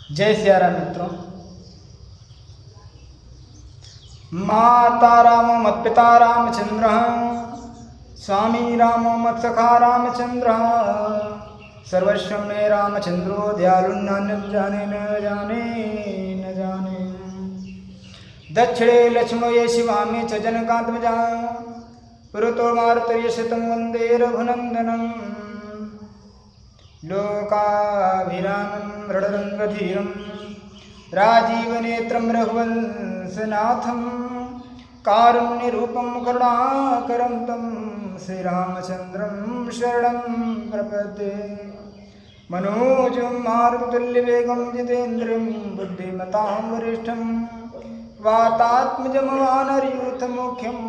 जय सिया राम मित्रों। माता रामो मत्पिता रामचंद्र, स्वामी रामो मत्सखा रामचंद्र, सर्वस्व मे रामचंद्रो दयालु न जाने न जाने न जाने। दक्षिणे लक्ष्मणो ये शिवा मे च जनकात्मजा, पुरतो मारुतर्यशतं वन्दे रघुनन्दनं। लोकाभिरामं रणरङ्गधीरं राजीवनेत्रं रघुवंशनाथं, कारुण्यरूपं करुणाकरं तं श्रीरामचन्द्रं शरणं प्रपद्ये। मनोजं मारुततुल्यवेगं जितेन्द्रियं बुद्धिमतां वरिष्ठं, वातात्मजं वानरयूथमुख्यं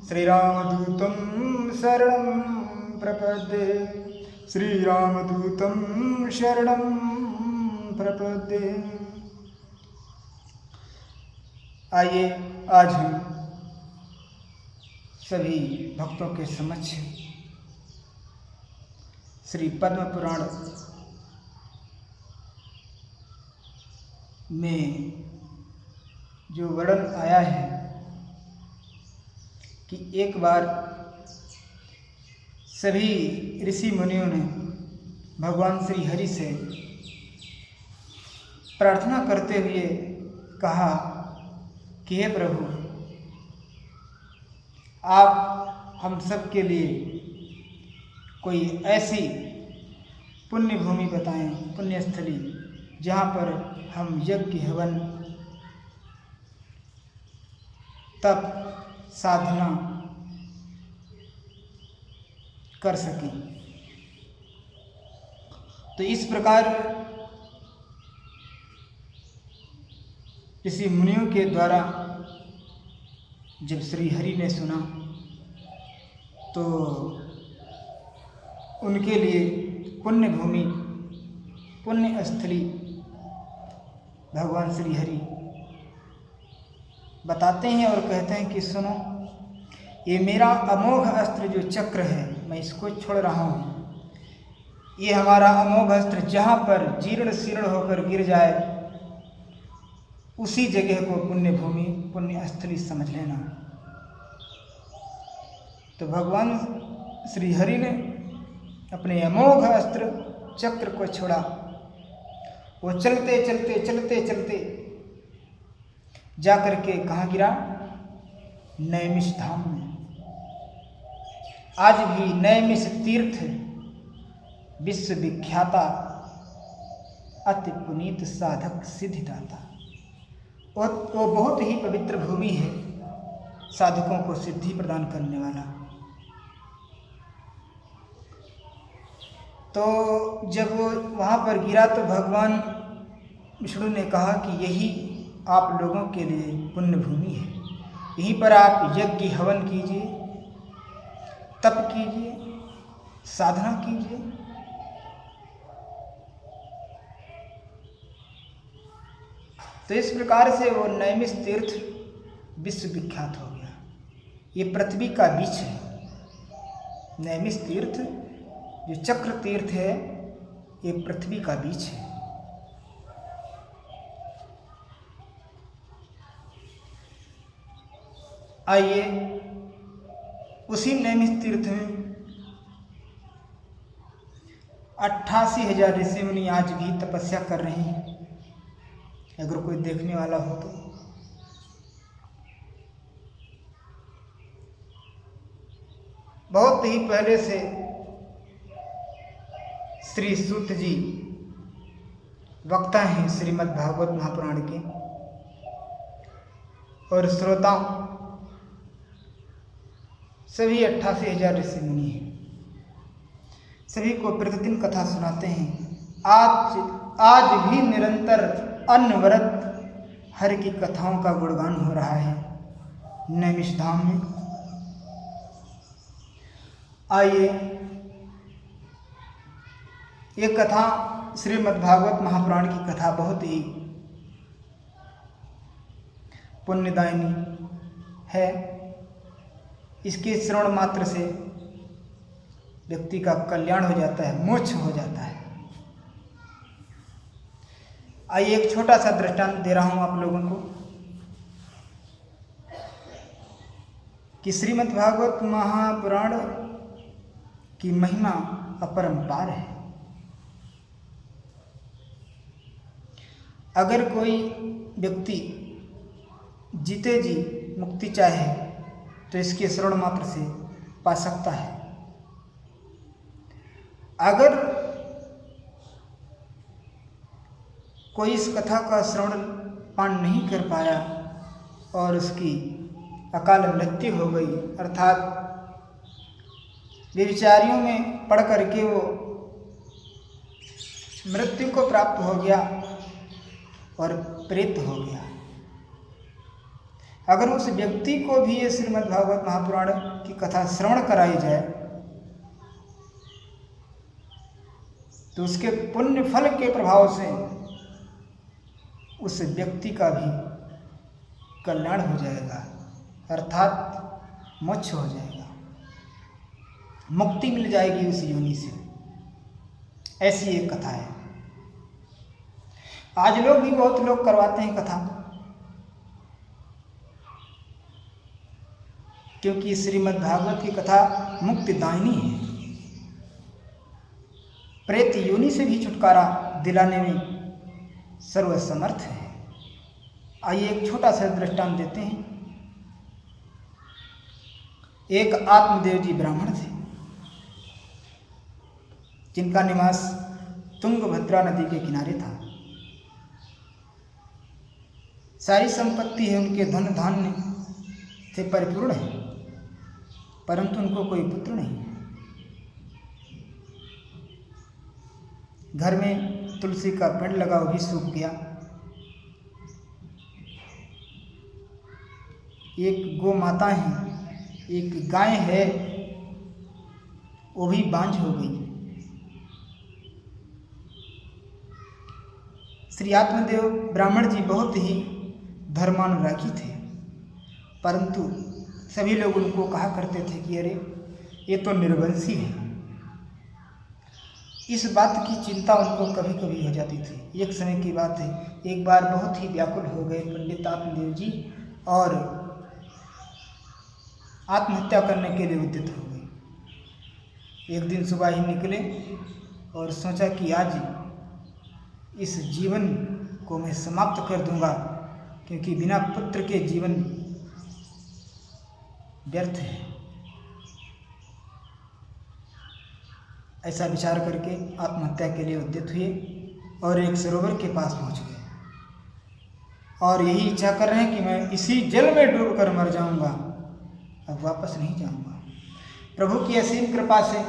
श्रीरामदूतं शरणं प्रपद्ये। श्रीरामदूतं शरणं प्रपद्ये। आइए आज हम सभी भक्तों के समक्ष श्री पद्म पुराण में जो वर्णन आया है कि एक बार सभी ऋषि मुनियों ने भगवान श्री हरि से प्रार्थना करते हुए कहा कि हे प्रभु, आप हम सब के लिए कोई ऐसी पुण्य भूमि बताएं, पुण्य स्थली, जहाँ पर हम यज्ञ हवन तप साधना कर सकें। तो इस प्रकार ऋषि मुनियों के द्वारा जब श्री हरि ने सुना तो उनके लिए पुण्य भूमि, पुण्य स्थली भगवान श्री हरि बताते हैं और कहते हैं कि सुनो, ये मेरा अमोघ अस्त्र जो चक्र है, मैं इसको छोड़ रहा हूँ। ये हमारा अमोघ अस्त्र जहाँ पर जीर्ण शीर्ण होकर गिर जाए, उसी जगह को पुण्य भूमि, पुण्य स्थली समझ लेना। तो भगवान श्री हरि ने अपने अमोघ अस्त्र चक्र को छोड़ा। वो चलते चलते चलते चलते जाकर के कहाँ गिरा? नैमिष धाम में। आज भी नैमिष तीर्थ विश्वविख्याता अति पुनीत साधक सिद्धिदाता, वो बहुत ही पवित्र भूमि है, साधकों को सिद्धि प्रदान करने वाला। तो जब वो वहाँ पर गिरा तो भगवान विष्णु ने कहा कि यही आप लोगों के लिए पुण्य भूमि है, यहीं पर आप यज्ञ हवन कीजिए, तप कीजिए, साधना कीजिए। तो इस प्रकार से वो नैमिष तीर्थ विश्वविख्यात हो गया। ये पृथ्वी का बीच है। नैमिष तीर्थ जो चक्र तीर्थ है, ये पृथ्वी का बीच है। आइए उसी नैमिष तीर्थ में 88,000 ऋषि मुनि आज भी तपस्या कर रहे हैं। अगर कोई देखने वाला हो तो बहुत ही पहले से श्री सूत जी वक्ता हैं श्रीमद् भागवत महापुराण के, और श्रोता सभी 88,000 ऋषि मुनि हैं। सभी को प्रतिदिन कथा सुनाते हैं। आज भी निरंतर अनवरत हरि की कथाओं का गुणगान हो रहा है नैमिष धाम में। आइए ये कथा श्रीमद् भागवत महापुराण की कथा बहुत ही पुण्यदायिनी है। इसके श्रवण मात्र से व्यक्ति का कल्याण हो जाता है, मोक्ष हो जाता है। आइए एक छोटा सा दृष्टांत दे रहा हूं आप लोगों को कि श्रीमद् भागवत महापुराण की महिमा अपरंपार है। अगर कोई व्यक्ति जीते जी मुक्ति चाहे तो इसके श्रवण मात्र से पा सकता है। अगर कोई इस कथा का श्रवण पान नहीं कर पाया और उसकी अकाल मृत्यु हो गई, अर्थात व्यभिचारियों में पड़ करके वो मृत्यु को प्राप्त हो गया और प्रेत हो गया, अगर उस व्यक्ति को भी ये श्रीमद् भागवत महापुराण की कथा श्रवण कराई जाए तो उसके पुण्य फल के प्रभाव से उस व्यक्ति का भी कल्याण हो जाएगा, अर्थात मोक्ष हो जाएगा, मुक्ति मिल जाएगी उस योनि से। ऐसी एक कथा है। आज लोग भी बहुत लोग करवाते हैं कथा, क्योंकि श्रीमद् भागवत की कथा मुक्तिदायिनी है, प्रेत योनि से भी छुटकारा दिलाने में सर्वसमर्थ है। आइए एक छोटा सा दृष्टांत देते हैं। एक आत्मदेव जी ब्राह्मण थे जिनका निवास तुंगभद्रा नदी के किनारे था। सारी संपत्ति है, उनके धन धान्य से परिपूर्ण है, परंतु उनको कोई पुत्र नहीं। घर में तुलसी का पेड़ लगा, वो भी सूख गया। एक गौ माता है, एक गाय है, वो भी बांझ हो गई। श्री आत्मदेव ब्राह्मण जी बहुत ही धर्मानुरागी थे, परंतु सभी लोग उनको कहा करते थे कि अरे ये तो निर्वंशी है। इस बात की चिंता उनको कभी कभी हो जाती थी। एक समय की बात है, एक बार बहुत ही व्याकुल हो गए पंडित आत्मदेव जी और आत्महत्या करने के लिए उद्यत हो गए। एक दिन सुबह ही निकले और सोचा कि आज इस जीवन को मैं समाप्त कर दूंगा, क्योंकि बिना पुत्र के जीवन व्यर्थ है। ऐसा विचार करके आत्महत्या के लिए उद्यत हुए और एक सरोवर के पास पहुंच गए और यही इच्छा कर रहे हैं कि मैं इसी जल में डूबकर मर जाऊंगा, अब वापस नहीं जाऊंगा। प्रभु की असीम कृपा से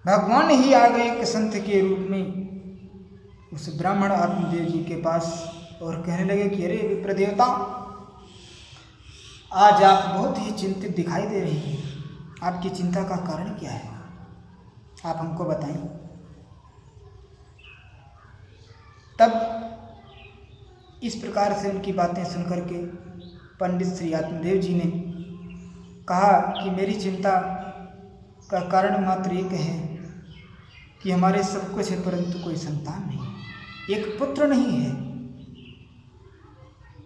भगवान ही आ गए एक संत के रूप में उस ब्राह्मण आत्मदेव जी के पास और कहने लगे कि अरे विप्र देवता, आज आप बहुत ही चिंतित दिखाई दे रही हैं, आपकी चिंता का कारण क्या है, आप हमको बताएं। तब इस प्रकार से उनकी बातें सुनकर के पंडित श्री आत्मदेव जी ने कहा कि मेरी चिंता का कारण मात्र एक है कि हमारे सब कुछ है, परंतु कोई संतान नहीं, एक पुत्र नहीं है,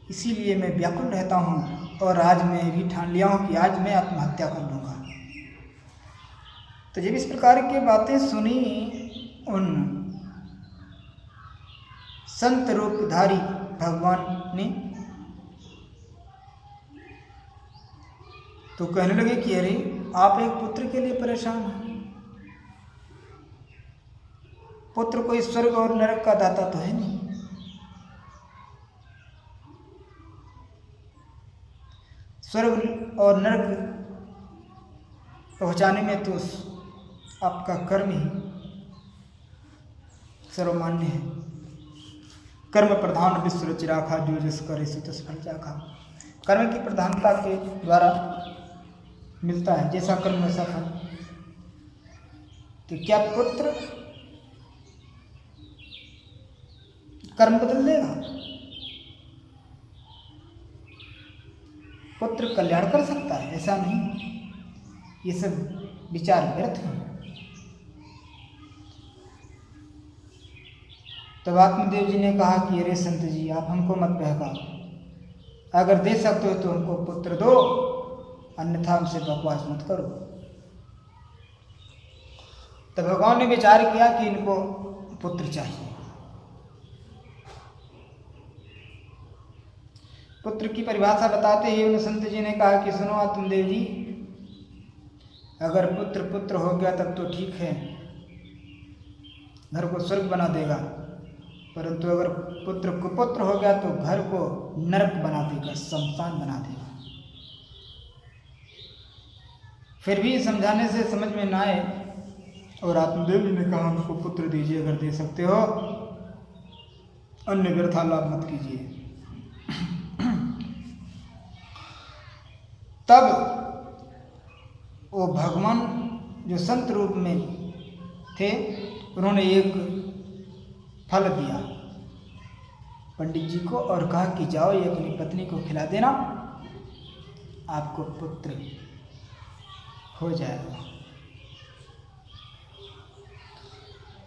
इसीलिए मैं व्याकुल रहता हूँ और आज मैं भी ठान लिया हूँ कि आज मैं आत्महत्या कर लूँगा। तो जब इस प्रकार की बातें सुनी उन संत रूपधारी भगवान ने, तो कहने लगे कि अरे आप एक पुत्र के लिए परेशान हैं, पुत्र कोई स्वर्ग और नरक का दाता तो है नहीं, स्वर्ग और नरक पहुँचाने में तो आपका कर्म ही सर्वमान्य है। कर्म प्रधान विश्व रचिराखा, जो जस करे सो तस फल चाखा। कर्म की प्रधानता के द्वारा मिलता है, जैसा कर्म वैसा फल। तो क्या पुत्र कर्म बदल देगा? पुत्र कल्याण कर सकता है? ऐसा नहीं, ये सब विचार व्यर्थ हैं। तब आत्मदेव जी ने कहा कि अरे संत जी, आप हमको मत बहकाओ, अगर दे सकते हो तो हमको पुत्र दो, अन्यथा हमसे बकवास मत करो। तब भगवान ने विचार किया कि इनको पुत्र चाहिए। पुत्र की परिभाषा बताते ही उन संत जी ने कहा कि सुनो आत्मदेव जी, अगर पुत्र हो गया तब तो ठीक है, घर को स्वर्ग बना देगा, परंतु अगर पुत्र कुपुत्र हो गया तो घर को नरक बना देगा, शमशान बना देगा। फिर भी समझाने से समझ में ना आए और आत्मदेव जी ने कहा हमको पुत्र दीजिए, अगर दे सकते हो, अन्य व्यर्था लाभ मत कीजिए। तब वो भगवान जो संत रूप में थे, उन्होंने एक फल दिया पंडित जी को और कहा कि जाओ ये अपनी पत्नी को खिला देना, आपको पुत्र हो जाएगा।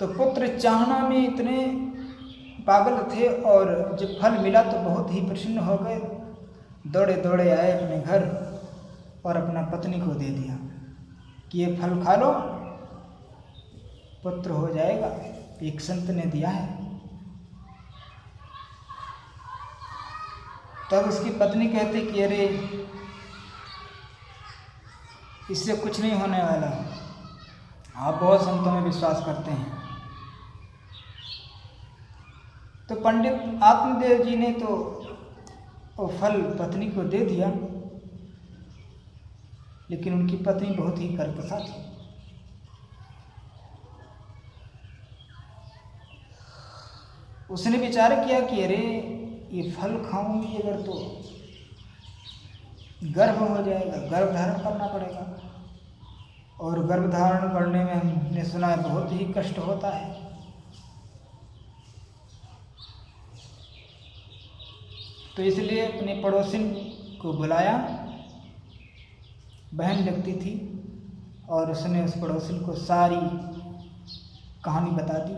तो पुत्र चाहना में इतने पागल थे और जब फल मिला तो बहुत ही प्रसन्न हो गए, दौड़े दौड़े आए अपने घर और अपना पत्नी को दे दिया कि ये फल खा लो, पुत्र हो जाएगा, एक संत ने दिया है। तब उसकी पत्नी कहती कि अरे इससे कुछ नहीं होने वाला, आप बहुत संतों में विश्वास करते हैं। तो पंडित आत्मदेव जी ने तो वो फल पत्नी को दे दिया, लेकिन उनकी पत्नी बहुत ही कर्कशा थी। उसने विचार किया कि अरे ये फल खाऊंगी अगर तो गर्भ हो जाएगा, गर्भ धारण करना पड़ेगा, और गर्भ धारण करने में हमने सुना है बहुत ही कष्ट होता है। तो इसलिए अपने पड़ोसिन को बुलाया, बहन लगती थी, और उसने उस पड़ोसिन को सारी कहानी बता दी।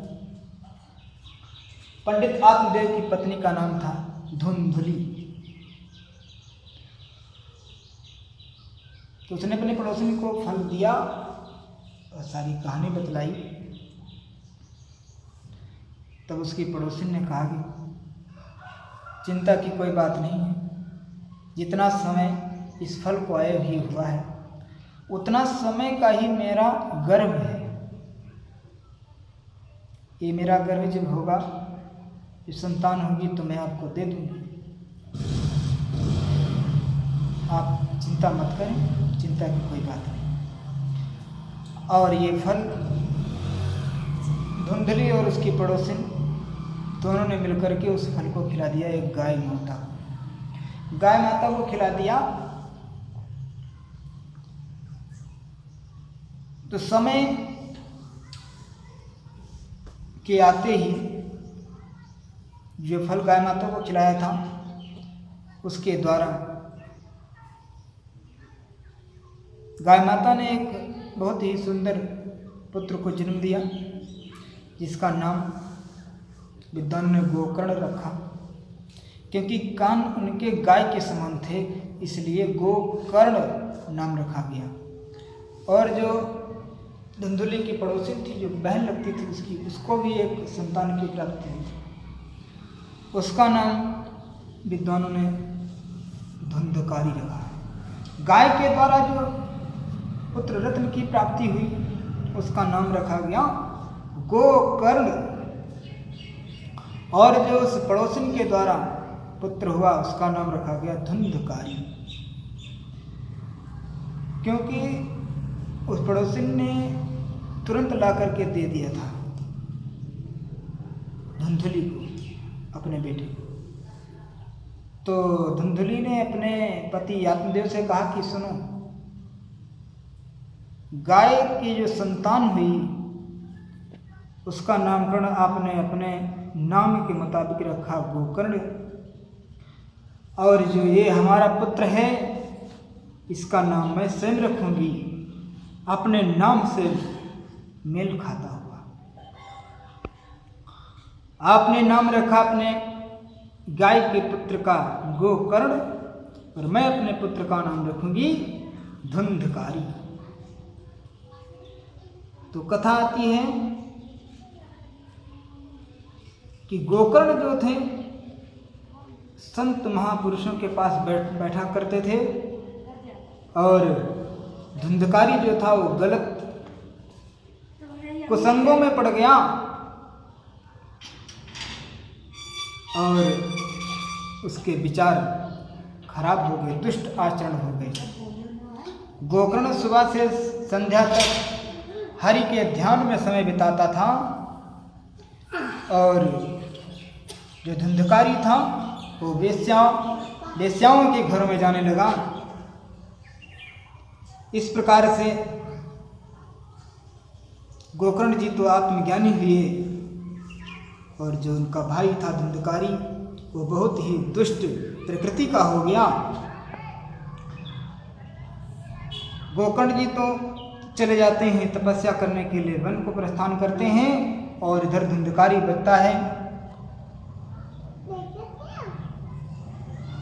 पंडित आत्मदेव की पत्नी का नाम था धुंधुली। तो उसने अपने पड़ोसिन को फल दिया और सारी कहानी बतलाई। तब उसकी पड़ोसिन ने कहा कि चिंता की कोई बात नहीं है, जितना समय इस फल को आए ही हुआ है उतना समय का ही मेरा गर्भ है। ये मेरा गर्भ जब होगा, जब संतान होगी तो मैं आपको दे दूंगी, आप चिंता मत करें, चिंता की कोई बात नहीं। और ये फल धुंधली और उसकी पड़ोसिन दोनों ने मिलकर के उस फल को खिला दिया एक गाय माता को खिला दिया। तो समय के आते ही जो फल गाय माता को खिलाया था उसके द्वारा गाय माता ने एक बहुत ही सुंदर पुत्र को जन्म दिया, जिसका नाम विद्वानों ने गोकर्ण रखा, क्योंकि कान उनके गाय के समान थे, इसलिए गोकर्ण नाम रखा गया। और जो धुंधुली की पड़ोसी थी, जो बहन लगती थी उसको भी एक संतान की प्राप्ति हुई, उसका नाम विद्वानों ने धुंधकारी रखा। गाय के द्वारा जो पुत्र रत्न की प्राप्ति हुई उसका नाम रखा गया गोकर्ण, और जो उस पड़ोसिन के द्वारा पुत्र हुआ उसका नाम रखा गया धुंधकारी, क्योंकि उस पड़ोसिन ने तुरंत ला करके दे दिया था धुंधुली को, अपने बेटे को। तो धुंधुली ने अपने पति आत्मदेव से कहा कि सुनो, गाय की जो संतान हुई उसका नामकरण आपने अपने नाम के मुताबिक रखा गोकर्ण, और जो ये हमारा पुत्र है इसका नाम मैं स्वयं रखूंगी, अपने नाम से मेल खाता हुआ। आपने नाम रखा अपने गाय के पुत्र का गोकर्ण, और मैं अपने पुत्र का नाम रखूंगी धुंधकारी। तो कथा आती है कि गोकर्ण जो थे संत महापुरुषों के पास बैठा करते थे, और धुंधकारी जो था वो गलत कुसंगों में पड़ गया और उसके विचार खराब हो गए, दुष्ट आचरण हो गए। गोकर्ण सुबह से संध्या तक हरि के ध्यान में समय बिताता था, और जो धुंधकारी था वो वेश्याओं के घरों में जाने लगा। इस प्रकार से गोकर्ण जी तो आत्मज्ञानी हुए, और जो उनका भाई था धुंधकारी वो बहुत ही दुष्ट प्रकृति का हो गया। गोकर्ण जी तो चले जाते हैं तपस्या करने के लिए, वन को प्रस्थान करते हैं, और इधर धुंधकारी बचता है।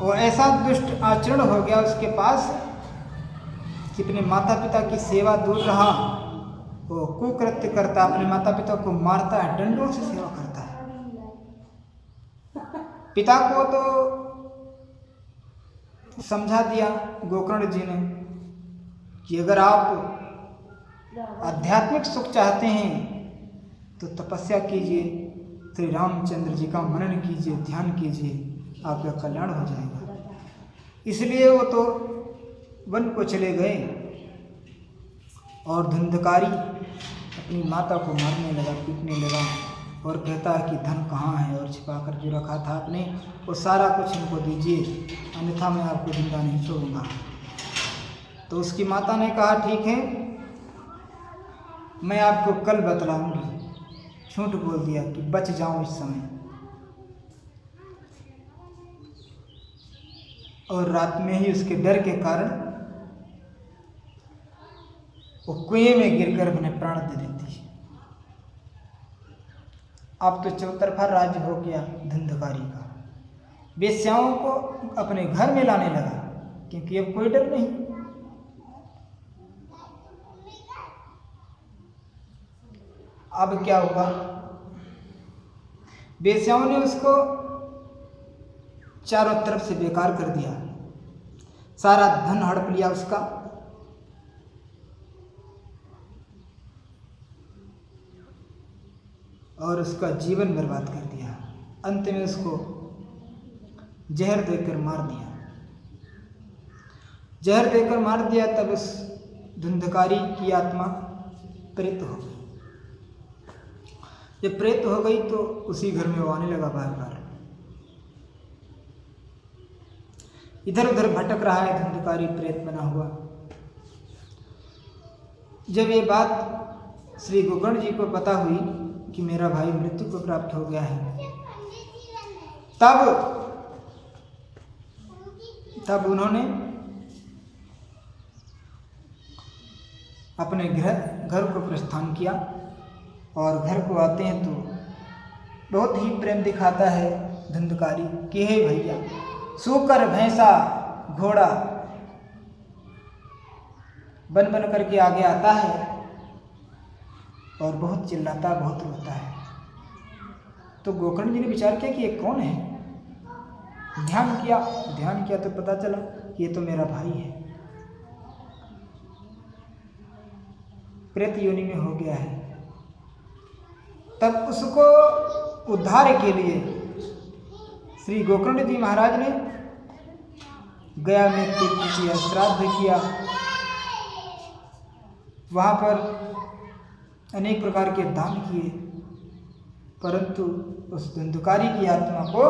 और ऐसा दुष्ट आचरण हो गया उसके पास कि अपने माता पिता की सेवा दूर रहा, वो कुकृत्य करता, अपने माता पिता को मारता है, डंडों से सेवा करता है। पिता को तो समझा दिया गोकर्ण जी ने कि अगर आप आध्यात्मिक सुख चाहते हैं तो तपस्या कीजिए, श्री रामचंद्र जी का मनन कीजिए, ध्यान कीजिए, आपका कल्याण हो जाएगा। इसलिए वो तो वन को चले गए, और धुंधकारी अपनी माता को मारने लगा, पीटने लगा, और कहता है कि धन कहाँ है, और छिपा कर जो रखा था आपने वो सारा कुछ इनको दीजिए, अन्यथा मैं आपको जिंदा नहीं छोड़ूंगा। तो उसकी माता ने कहा ठीक है, मैं आपको कल बतलाऊंगी। झूठ बोल दिया कि बच जाऊं इस समय, और रात में ही उसके डर के कारण वो कुएं में गिरकर अपने प्राण दे देती है। अब तो चौतरफा राज्य हो गया धुंधकारी का, वेश्याओं को अपने घर में लाने लगा, क्योंकि अब कोई डर नहीं। अब क्या हुआ, वेश्याओं ने उसको चारों तरफ से बेकार कर दिया, सारा धन हड़प लिया उसका, और उसका जीवन बर्बाद कर दिया। अंत में उसको जहर देकर मार दिया। जहर देकर मार दिया तब उस धुंधकारी की आत्मा प्रेत हो गई। जब प्रेत हो गई तो उसी घर में वो आने लगा, बार बार इधर उधर भटक रहा है, धुंधकारी प्रेत बना हुआ। जब ये बात श्री गोकर्ण जी को पता हुई कि मेरा भाई मृत्यु को प्राप्त हो गया है, तब उन्होंने अपने घर को प्रस्थान किया, और घर को आते हैं तो बहुत ही प्रेम दिखाता है धुंधकारी कि हे भैया, सूकर भैंसा घोड़ा बन बन करके आगे आता है और बहुत चिल्लाता, बहुत रोता है। तो गोकर्ण जी ने विचार किया कि ये कौन है। ध्यान किया तो पता चला कि ये तो मेरा भाई है, प्रेत योनि में हो गया है। तब उसको उद्धार के लिए श्री गोकर्ण जी महाराज ने गया में तीर्थ किया, श्राद्ध किया, वहाँ पर अनेक प्रकार के दान किए, परंतु उस धुंधकारी की आत्मा को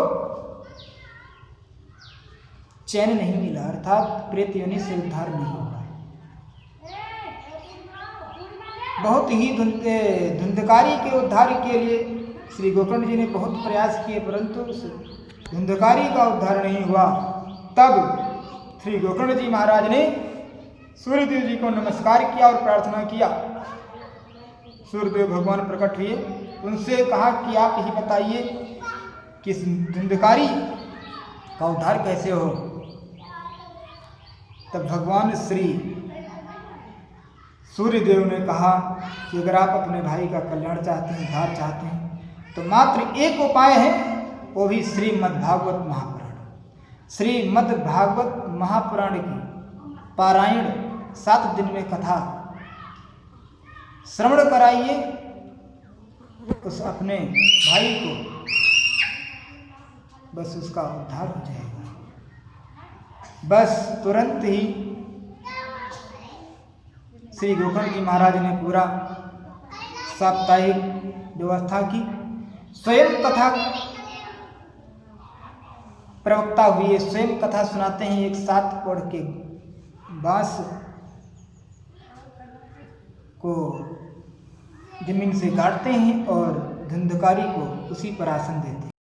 चैन नहीं मिला, अर्थात प्रेत योनि से उद्धार नहीं हुआ। बहुत ही धुंधकारी के उद्धार के लिए श्री गोकर्ण जी ने बहुत प्रयास किए, परंतु उस धुंधकारी का उद्धार नहीं हुआ। तब श्री गोकर्ण जी महाराज ने सूर्यदेव जी को नमस्कार किया और प्रार्थना किया। सूर्यदेव भगवान प्रकट हुए, उनसे कहा कि आप ही बताइए कि इस धुंधकारी का उद्धार कैसे हो। तब भगवान श्री सूर्यदेव ने कहा कि अगर आप अपने भाई का कल्याण चाहते हैं, उद्धार चाहते हैं, तो मात्र एक उपाय है, वो भी श्रीमद्भागवत महापुराण। श्रीमद्भागवत महापुराण की पारायण 7 दिन में कथा श्रवण कराइए, उस अपने भाई को, बस उसका उद्धार हो जाएगा। बस तुरंत ही श्री गोकर्ण जी महाराज ने पूरा साप्ताहिक व्यवस्था की, स्वयं कथा प्रवक्ता हुए, स्वयं कथा सुनाते हैं। एक 7 पौड़ के बांस को जमीन से गाड़ते हैं और धुंधकारी को उसी पर आसन देते हैं।